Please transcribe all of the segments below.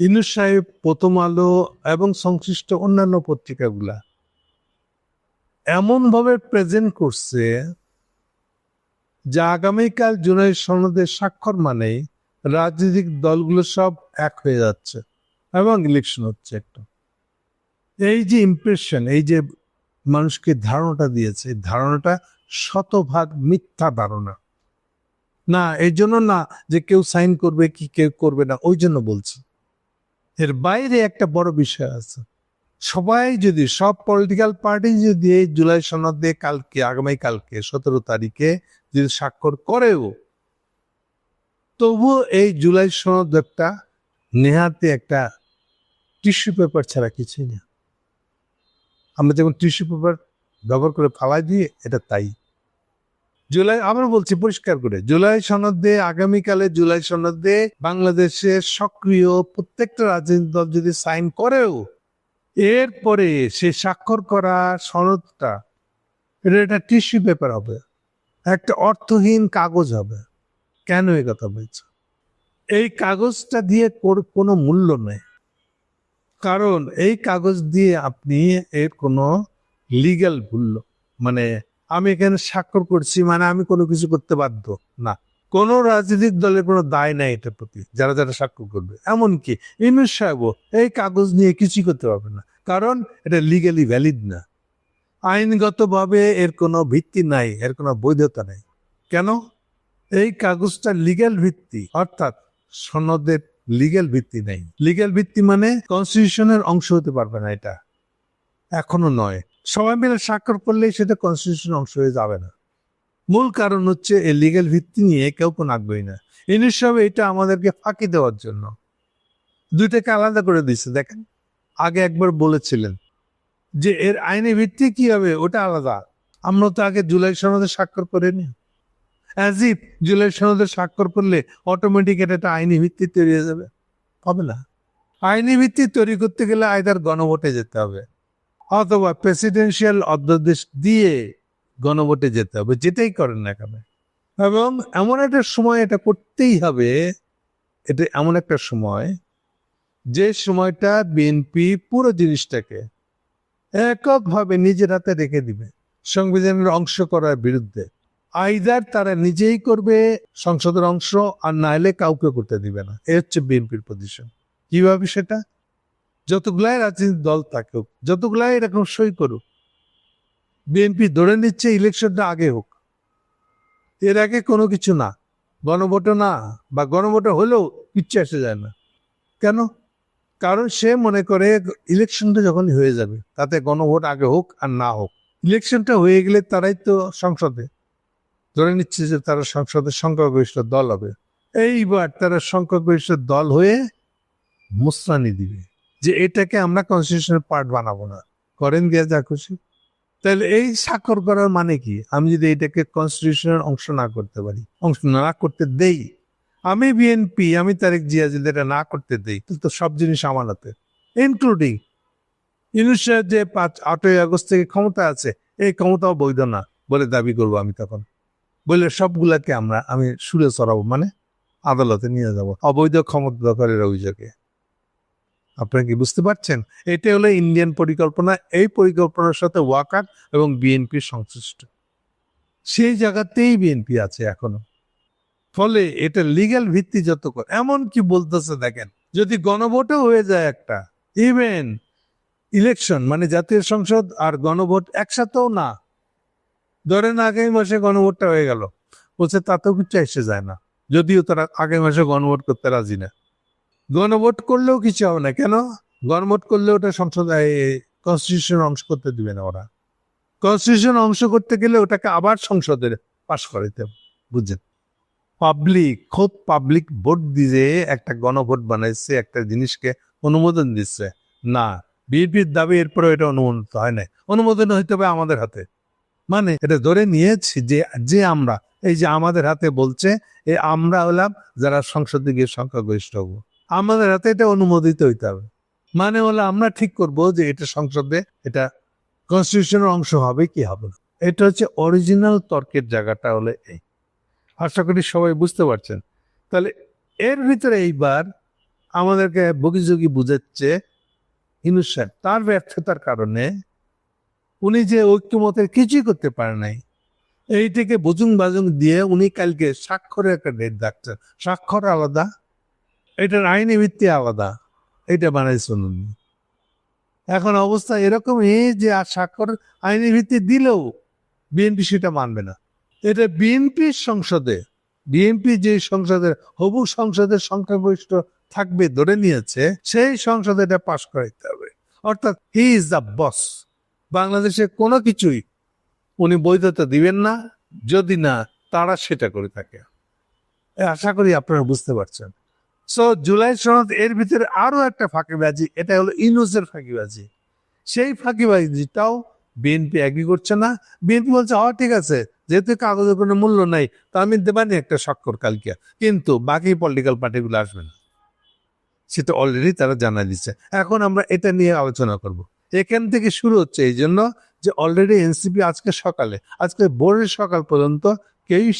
ইউনূস সাহেব, প্রথম আলো এবং সংশ্লিষ্ট অন্যান্য পত্রিকাগুলা এমন ভাবে প্রেজেন্ট করছে যে আগামীকাল জুলাই সনদের স্বাক্ষর মানেই রাজনৈতিক দলগুলো সব এক হয়ে যাচ্ছে এবং ইলেকশন হচ্ছে একটা। এই যে ইমপ্রেশন, এই যে মানুষকে ধারণাটা দিয়েছে, এই ধারণাটা শতভাগ মিথ্যা ধারণা। না, এই জন্য না যে কেউ সাইন করবে কি কেউ করবে না, ওই জন্য বলছি। এর বাইরে একটা বড় বিষয় আছে। সবাই যদি, সব পলিটিক্যাল পার্টি যদি এই জুলাই সনদে কালকে, আগামীকালকে 17 তারিখে যদি স্বাক্ষর করেও, তবুও এই জুলাই সনদ একটা নেহাতে একটা টিস্যু পেপার ছাড়া কিছুই না। আমরা যেমন টিস্যু পেপার ব্যবহার করে ফালাই দিয়ে, এটা তাই। জুলাই, আবার বলছি পরিষ্কার করে, জুলাই সনদে, আগামীকালে জুলাই সনদে বাংলাদেশের সক্রিয় প্রত্যেকটা রাজনৈতিক দল যদি সাইন করেও, এরপরে সে স্বাক্ষর করা সনদটা এটা একটা টিস্যু পেপার হবে, একটা অর্থহীন কাগজ হবে। কেন এই কথা বলছে? এই কাগজটা দিয়ে কোনো মূল্য নেই, কারণ এই কাগজ দিয়ে আপনি এর কোনো লিগ্যাল মূল্য, মানে আমি এখানে স্বাক্ষর করছি মানে আমি কোনো কিছু করতে বাধ্য না। কোন রাজনৈতিক দলের কোনো দায় নাই এটার প্রতি, যারা যারা স্বাক্ষর করবে। এমনকি ইউনূস সাহেবও এই কাগজ নিয়ে কিছুই করতে পারবে না, কারণ এটা লিগ্যালি ভ্যালিড না। আইনগতভাবে এর কোনো ভিত্তি নাই, এর কোনো বৈধতা নাই। কেন? এই কাগজটা লিগ্যাল ভিত্তি, অর্থাৎ সনদের লিগ্যাল ভিত্তি নেই। লিগ্যাল ভিত্তি মানে কনস্টিটিউশনের অংশ হতে পারবে না, এটা এখনো নয়। সবাই মিলে স্বাক্ষর করলেই সেটা কনস্টিটিউশনের অংশ হয়ে যাবে না। মূল কারণ হচ্ছে এই লিগ্যাল ভিত্তি নিয়ে কেউ কোনো আগ্রহী না। ইউনূস সাহেব এটা আমাদেরকে ফাঁকি দেওয়ার জন্য দুইটাকে আলাদা করে দিচ্ছে। দেখেন, আগে একবার বলেছিলেন যে এর আইনি ভিত্তি কি হবে ওটা আলাদা। আমরা তো আগে জুলাই সনদে স্বাক্ষর করিনি। অ্যাজ ইফ জুলাই সনদে স্বাক্ষর করলে অটোমেটিক এটা একটা আইনি ভিত্তি তৈরি হয়ে যাবে, হবে না। আইনি ভিত্তি তৈরি করতে গেলে আইদার গণভোটে যেতে হবে অথবা প্রেসিডেন্সিয়াল অধ্যাদেশ দিয়ে গণভোটে যেতে হবে, যেটাই করেন না কেন। এবং এমন একটা সময় এটা করতেই হবে, এটা এমন একটা সময় যে সময়টা বিএনপি পুরো জিনিসটাকে এককভাবে নিজের হাতে রেখে দিবে সংবিধানের অংশ করার বিরুদ্ধে। আইদার তারা নিজেই করবে সংসদের অংশ, আর নাইলে কাউকে করতে দিবে না। এ হচ্ছে বিএনপির পজিশন। কিভাবে সেটা? যতগুলাই রাজনৈতিক দল থাকুক, যতগুলাই এরকম সই করুক, বিএনপি ধরে নিচ্ছে ইলেকশনটা আগে হোক, এর আগে কোনো কিছু না, গণভোট না, বা গণভোট হলেও কিচ্ছু এসে যায় না। কেন? কারণ সে মনে করে ইলেকশনটা যখন হয়ে যাবে তাতে গণভোট আগে হোক আর না হোক, ইলেকশনটা হয়ে গেলে তারাই তো সংসদে, ধরে নিচ্ছে যে তারা সংসদের সংখ্যাগরিষ্ঠ দল হবে। এইবার তারা সংখ্যাগরিষ্ঠ দল হয়ে মুসরানি দিবে যে এটাকে আমরা কনস্টিটিউশনের পার্ট বানাবো না, করেন গিয়ে যা খুশি। তাহলে এই স্বাক্ষর করার মানে কি? আমি যদি এটাকে কনস্টিটিউশনের অংশ না করতে পারি, অংশ না করতে দেই, আমি বিএনপি, আমি তারেক জিয়া যদি এটা না করতে দেই, তো সব জিনিস আমার হাতে, ইনক্লুডিং ইউনূস সাহেব যে 8ই আগস্ট থেকে ক্ষমতা আছে, এই ক্ষমতাও বৈধ না বলে দাবি করবো আমি তখন, বলে সবগুলাকে আমি সুরে চড়াবো, মানে আদালতে নিয়ে যাব অবৈধ ক্ষমতা দখলের অভিযোগে। আপনারা কি বুঝতে পারছেন? এটা হলো ইন্ডিয়ান পরিকল্পনা। এই পরিকল্পনার সাথে ওয়াকার এবং বিএনপি সংশ্লিষ্ট, সেই জায়গাতেই বিএনপি আছে এখনো। ফলে এটা লিগ্যাল ভিত্তি যত এমন কি বলতেছে দেখেন, যদি গণভোটও হয়ে যায় একটা, ইভেন ইলেকশন মানে জাতীয় সংসদ আর গণভোট একসাথেও না, ধরেন আগামী মাসে গণভোটটা হয়ে গেল, বলছে তাতেও কিছু এসে যায় না, যদিও তারা আগামী মাসে গণভোট করতে রাজি না। গণভোট করলেও কিছু হবে না। কেন? গণভোট করলে ওটা সংসদ কনস্টিটিউশন অংশ করতে দিবে না ওরা। কনস্টিটিউশন অংশ করতে গেলে ওটাকে আবার সংসদে পাশ করাইতে, বুঝছেন? খোদ পাবলিক ভোট দিয়ে একটা গণভোট বানাইছে, একটা জিনিসকে অনুমোদন দিচ্ছে না। বিএনপির দাবি এরপরে এটা অনুমোদিত হয় না, অনুমোদন হইতে হবে আমাদের হাতে। মানে এটা ধরে নিয়েছি যে যে আমরা, এই যে আমাদের হাতে বলছে, আমরা হলাম যারা সংসদে গিয়ে সংখ্যাগরিষ্ঠ হবো, আমাদের হাতে এটা অনুমোদিত হইতে হবে। মানে হলো আমরা ঠিক করব যে এটা সংসদে, এটা কনস্টিটিউশনের অংশ হবে কি হবে না। এটা হচ্ছে অরিজিনাল তর্কের জায়গাটা হলে এই। আশা করি সবাই বুঝতে পারছেন। তাহলে এর ভিতরে এইবার আমাদেরকে বগিযোগী বুঝাচ্ছে ইউনূস সাহেব। তার ব্যর্থতার কারণে উনি যে ঐক্যমতের কিছুই করতে পারে নাই, এইটাকে বুজুং বাজুং দিয়ে উনি কালকে স্বাক্ষরের একটা ডেট ডাকছেন। স্বাক্ষর আলাদা, এটার আইনি ভিত্তি আলাদা, এটা বানাইছেন উনি। এখন অবস্থা এরকমই যে আর স্বাক্ষর আইনি ভিত্তি দিলেও বিএনপি সেটা মানবে না। এটা বিএনপির সংসদে, বিএনপি যে সংসদের হবু সংসদের সংখ্যাগরিষ্ঠ থাকবে ধরে নিয়েছে, সেই সংসদে এটা পাশ করাইতে হবে। অর্থাৎ হি ইজ দ্য বস। বাংলাদেশে কোনো কিছুই উনি বৈধতা দিবেন না যদি না তারা সেটা করে থাকে। আশা করি আপনারা বুঝতে পারছেন। সো জুলাই সনদ এর ভিতরে আরো একটা ফাঁকিবাজি, এটা হলো ইউনূসের ফাঁকিবাজি। সেই ফাঁকিবাজিটাও বিএনপি এগ্রি করছে না। বিএনপি বলছে ঠিক আছে, যেহেতু কাগজের কোনো মূল্য নাই তা আমি দেবানি একটা স্বাক্ষর কালকে, কিন্তু বাকি পলিটিক্যাল পার্টিগুলো আসবে না, সেটা অলরেডি তারা জানাই দিচ্ছে। এখন আমরা এটা নিয়ে আলোচনা করব। এখান থেকে শুরু হচ্ছে এই জন্য যে অলরেডি এনসিপি আজকে ভোরের সকাল পর্যন্ত কেউই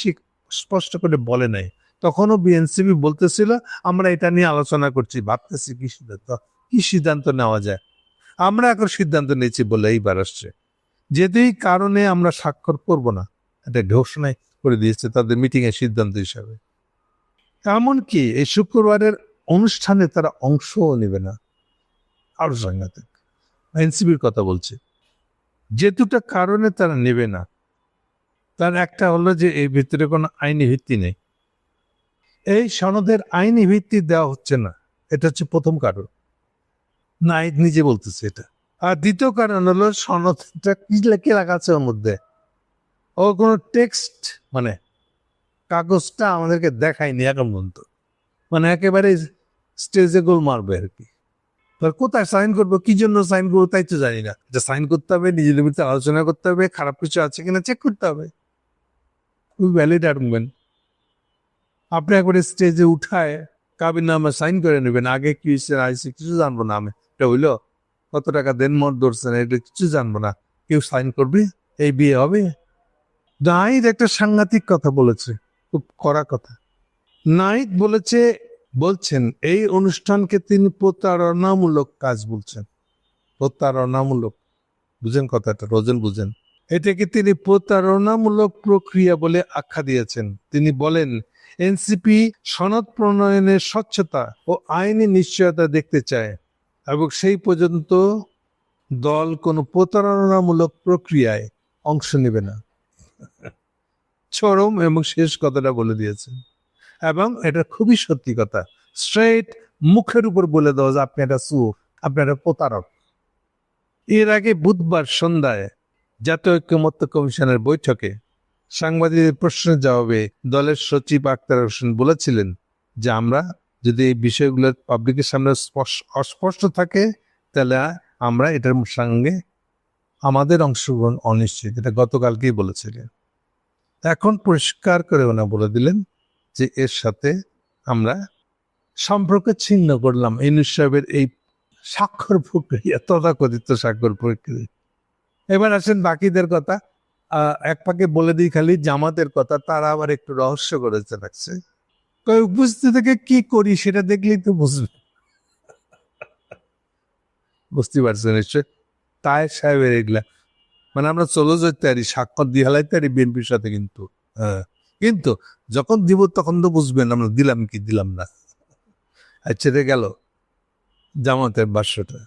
স্পষ্ট করে বলে নাই। তখনও বিএনসিপি বলতেছিল আমরা এটা নিয়ে আলোচনা করছি, ভাবতেছি কি সিদ্ধান্ত নেওয়া যায়। আমরা এখন সিদ্ধান্ত নিয়েছি বলে এইবার আসছে, যেহেতু এই কারণে আমরা স্বাক্ষর করব না, এটা ঘোষণায় করে দিয়েছে তাদের মিটিং এর সিদ্ধান্ত হিসাবে। এমনকি এই শুক্রবারের অনুষ্ঠানে তারা অংশও নেবে না। আরো সাংঘাতিক, এনসিপির কথা বলছে। যে দুটা কারণে তারা নেবে না, তার একটা হলো যে এই ভিতরে কোনো আইনি ভিত্তি নেই, এই সনদের আইনি ভিত্তি দেওয়া হচ্ছে না, এটা হচ্ছে প্রথম কারণ। নাইদ নিজে বলতেছে এটা। আর দ্বিতীয় কারণ হলো সনদটা কি লেখে রাখা আছে ওর মধ্যে, ও কোনো টেক্সট মানে কাগজটা আমাদেরকে দেখায়নি এখন পর্যন্ত। মানে একেবারে স্টেজে গোল মারবে আর কি। কোথায় সাইন করবো, কি জন্য সাইন করবো তাই তো জানি না। যে সাইন করতে হবে, নিজেদের ভিতরে আলোচনা করতে হবে, খারাপ কিছু আছে কিনা চেক করতে হবে। খুব ভ্যালিড আর্গুমেন্ট। আপনি একবারে স্টেজে উঠায় কাবির নামে সাইন করে নেবেন, আগে কি হয়েছে আইসি কিছু জানবো না, আমি এটা হইলো কত টাকা দেন মত ধরছেন এগুলো কিছু জানবো না, কেউ সাইন করবে, এই বিয়ে হবে? নাইদ একটা সাংঘাতিক কথা বলেছে, খুব কড়া কথা। নাইদ বলছেন এই অনুষ্ঠানকে তিনি প্রতারণামূলক কাজ বলছেন। প্রতারণামূলক, বুঝেন কথাটা, রোজন বুঝেন। এটাকে তিনি প্রতারণামূলক প্রক্রিয়া বলে আখ্যা দিয়েছেন। তিনি বলেন এনসিপি সনদ প্রণয়নের স্বচ্ছতা ও আইনি নিশ্চয়তা দেখতে চায় এবং সেই পর্যন্ত দল কোনো প্রতারণামূলক প্রক্রিয়ায় অংশ নেবে না। চরম এবং শেষ কথাটা বলে দিয়েছেন, এবং এটা খুবই সত্যি কথা। স্ট্রেট মুখের উপর বলে দেওয়া যে আপনি একটা চোর, আপনি একটা প্রতারক। এর আগে বুধবার সন্ধ্যায় জাতীয় ঐক্যমত্য কমিশনের বৈঠকে সাংবাদিকদের প্রশ্নের জবাবে দলের সচিব আক্তার হোসেন বলেছিলেন যে আমরা যদি এই বিষয়গুলো পাবলিকের সামনে অস্পষ্ট থাকে তাহলে আমরা এটার সঙ্গে আমাদের অংশগ্রহণ অনিশ্চিত। এটা গতকালকেই বলেছিলেন। এখন পরিষ্কার করে ওনা বলে দিলেন যে এর সাথে আমরা সম্পর্ক ছিন্ন করলাম ইউনূস সাহেবের এই স্বাক্ষর প্রক্রিয়া, তথাকথিত স্বাক্ষর প্রক্রিয়া। এবার আসেন বাকিদের কথা। এক পাকে বলে দিই খালি জামাতের কথা, তারা আবার একটু রহস্য করেছে রাখছে। উপস্থিত থেকে কি করি সেটা দেখলেই তো বুঝতে পারছেন নিশ্চয়। তাই সাহেবের এগুলা মানে আমরা চলে যেতে পারি, স্বাক্ষর দিয়ে হালাইতে পারি বিএনপির সাথে, কিন্তু যখন দিব তখন তো বুঝবেন আমরা দিলাম কি দিলাম না। আচ্ছা, গেল জামাতের ভাষ্যটা।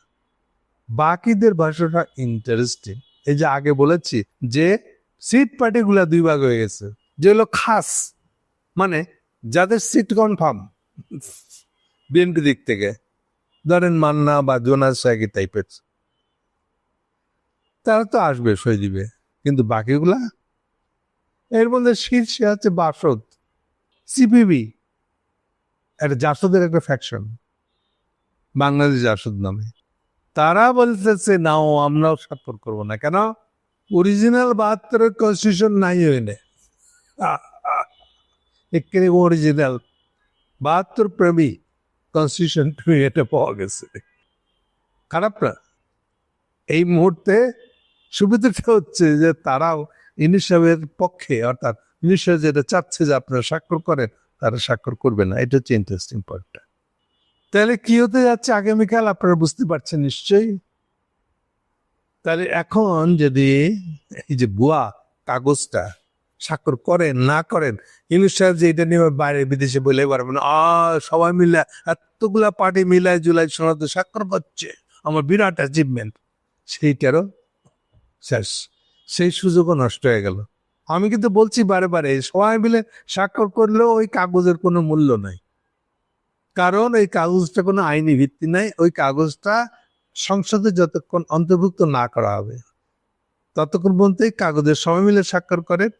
বাকিদের ভাষ্যটা ইন্টারেস্টিং। এই যে আগে বলেছি যে সিট পার্টিগুলা দুই ভাগ হয়ে গেছে, যেগুলো খাস মানে যাদের সিট কনফার্ম বিএনপি দিক থেকে, ধরেন মান্না বা জোনাস সাইকি টাইপের, তারা তো আসবে, সই দিবে। কিন্তু বাকিগুলা, এর মধ্যে শীর্ষে আছে বাসদ, সিপিবি, একটা জাসদের একটা ফ্যাকশন, বাংলাদেশ জাসদ নামে। তারা বলতেছে নাও আমরাও স্বাক্ষর করবো না। কেন? অরিজিনাল 72 কনস্টিটিউশন নাই হইলে, একেবারে অরিজিনাল 72 প্রেমী কনস্টিটিউশন এটা পাওয়া গেছে। খারাপ না? এই মুহূর্তে সুবিধাটা হচ্ছে যে তারাও ইউনূস সাহেবের পক্ষে, অর্থাৎ ইউনূস সাহেব যেটা চাচ্ছে যে আপনারা স্বাক্ষর করেন, তারা স্বাক্ষর করবে না। এটা হচ্ছে ইন্টারেস্টিং পয়েন্টটা। তাহলে কি হতে যাচ্ছে আগামীকাল আপনারা বুঝতে পারছেন নিশ্চয়ই। তাহলে এখন যদি এই যে ভুয়া কাগজটা স্বাক্ষর করেন না করেন, ইউনূস সাহেব যে এটা নিয়ে বাইরে বিদেশে বলে পারবেন সবাই মিলে এতগুলা পার্টি মিলায় জুলাই সনদে স্বাক্ষর করছে, আমার বিরাট অ্যাচিভমেন্ট, সেইটারও শেষ, সেই সুযোগও নষ্ট হয়ে গেল। আমি কিন্তু বলছি বারে বারে, সবাই মিলে স্বাক্ষর করলেও ওই কাগজের কোনো মূল্য নাই, কারণ ওই কাগজটা কোনো আইনি ভিত্তি নাই। ওই কাগজটা সংসদে যতক্ষণ অন্তর্ভুক্ত না করা হবে ততক্ষণ পর্যন্ত এই কাগজের সবাই মিলে স্বাক্ষর করেন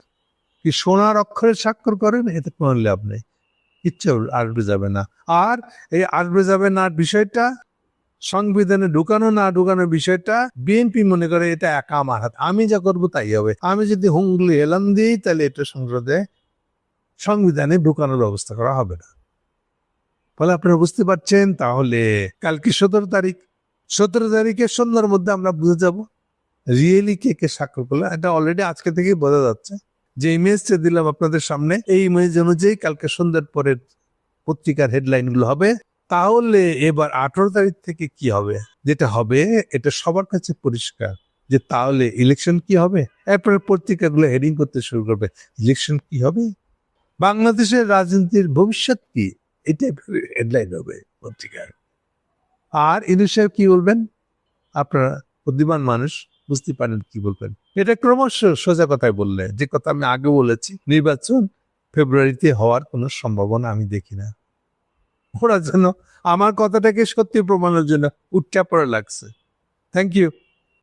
কি সোনার অক্ষরে স্বাক্ষর করেন, এতে কোনো লাভ নেই, কিচ্ছু আসবে যাবে না। আর এই আসবে যাবে না বিষয়টা, সংবিধানে ঢুকানো না ঢুকানোর বিষয়টা বিএনপি মনে করে এটা একা আমার হাত, আমি যা করবো তাই হবে। আমি যদি হুঙ্গলি হেলান দিই তাহলে এটা সংসদে সংবিধানে ঢুকানোর ব্যবস্থা করা হবে না। ফলে আপনারা বুঝতে পারছেন, তাহলে কালকে 17 তারিখ, 17 তারিখে সন্ধ্যার মধ্যে আমরা বুঝে যাব রিয়েলি কে কে স্বাক্ষর করলো। এটা অলরেডি আজকে থেকেই বোঝা যাচ্ছে। যে ইমেজটা দিলাম আপনাদের সামনে, এই ইমেজ অনুযায়ী কালকে সন্ধ্যার পরের পত্রিকার হেডলাইন গুলো হবে। তাহলে এবার 18 তারিখ থেকে কি হবে, যেটা হবে এটা সবার কাছে পরিষ্কার, যে তাহলে ইলেকশন কি হবে। এরপরে পত্রিকাগুলো হেডিং করতে শুরু করবে, ইলেকশন কি হবে, বাংলাদেশের রাজনীতির ভবিষ্যৎ কি, এটা হেডলাইন হবে পত্রিকার। আর ইউনূস সাহেব কি বলবেন, আপনারা বুদ্ধিমান মানুষ বুঝতে পারেন কি বলবেন। এটা ক্রমশ সোজা কথায় বললে, যে কথা আমি আগে বলেছি, নির্বাচন ফেব্রুয়ারিতে হওয়ার কোনো সম্ভাবনা আমি দেখি না। ওরা যেন আমার কথাটাকে সত্যি প্রমাণের জন্য উঠটা পড়ে লাগছে। Thank you.